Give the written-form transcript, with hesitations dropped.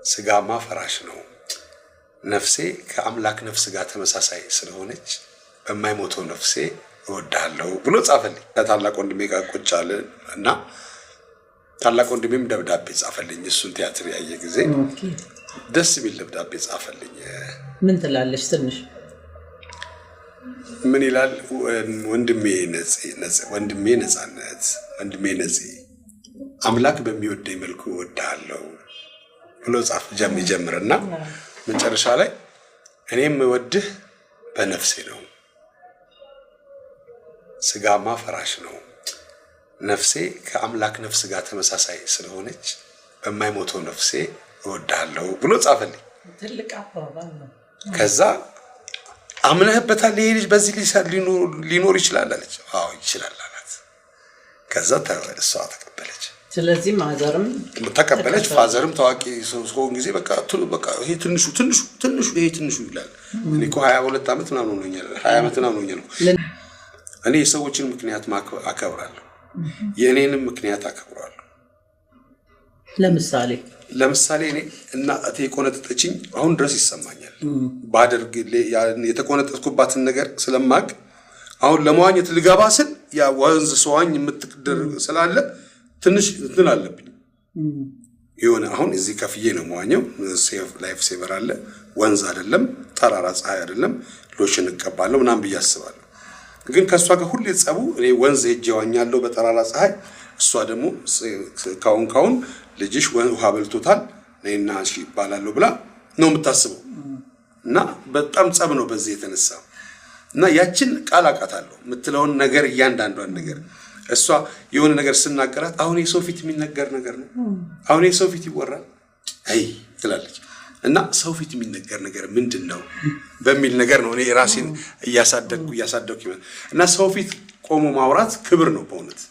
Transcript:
ስጋማ ፈራሽ ነው ነፍሴ ከአምላክ ነፍስ ጋር ተመሳሳይ ስለሆነች በማይሞተው ነፍሴ እወዳለሁ ብሎ ጻፈልኝ። ከታላቅ ወንድሜ ጋር ቁጭ አለን እና ታላቅ ወንድሜም ደብዳቤ ጻፈልኝ። እሱን ቲያትር ያየ ጊዜ ደስ የሚል ደብዳቤ ጻፈልኝ። ምን ትላለሽ? ትንሽ ምን ይላል? ወንድሜ ነጻነት ወንድሜ ነጽ አምላክ በሚወደኝ መልኩ እወዳለሁ ብሎ ጻፍ ጀምርና መጨረሻ ላይ እኔም እወድህ በነፍሴ ነው ስጋማ ፈራሽ ነው ነፍሴ ከአምላክ ነፍስ ጋር ተመሳሳይ ስለሆነች በማይሞተው ነፍሴ እወዳለሁ ብሎ ጻፈልኝ። ትልቅ አባባል ነው። ከዛ አምነህበታል ይሄ ልጅ በዚህ ሊኖር ይችላል አለች። አዎ ይችላል አላት። ከዛ እሷ ተቀበለች። ስለዚህ ማዘርም ተቀበለች። ፋዘርም ታዋቂ ሰው ጊዜ በቃ ይሄ ትንሹ ይላል። እኔ እኮ 22 ዓመት ምናምን ሆኖኛል 20 ዓመት ምናምን ሆኖኛል። እኔ የሰዎችን ምክንያት አከብራለሁ፣ የእኔንም ምክንያት አከብራለሁ። ለምሳሌ እኔ እናቴ ቆነጠጠችኝ አሁን ድረስ ይሰማኛል። ባደርግ የተቆነጠጥኩባትን ነገር ስለማቅ አሁን ለመዋኘት ልገባ ስል ያ ወንዝ ሰዋኝ የምትደርግ ስላለ ትንሽ እንትን አለብኝ። ይሆነ አሁን እዚህ ከፍዬ ነው መዋኘው። ላይፍ ሴቨር አለ፣ ወንዝ አይደለም፣ ተራራ ፀሐይ አይደለም፣ ሎሽን እቀባለሁ ምናምን ብዬ አስባለሁ። ግን ከሷ ጋር ሁሌ ጸቡ እኔ ወንዝ ሄጄ ዋኛለሁ በተራራ ፀሐይ፣ እሷ ደግሞ ካሁን ልጅሽ ውሃ በልቶታል ነይና እሺ ይባላል ብላ ነው የምታስበው። እና በጣም ጸብ ነው በዚህ የተነሳ። እና ያችን ቃል አቃታለሁ የምትለውን ነገር እያንዳንዷን ነገር እሷ የሆነ ነገር ስናገራት አሁን የሰው ፊት የሚነገር ነገር ነው፣ አሁን የሰው ፊት ይወራል አይ ትላለች። እና ሰው ፊት የሚነገር ነገር ምንድነው በሚል ነገር ነው እኔ ራሴን እያሳደግኩ እና ሰው ፊት ቆሞ ማውራት ክብር ነው በእውነት።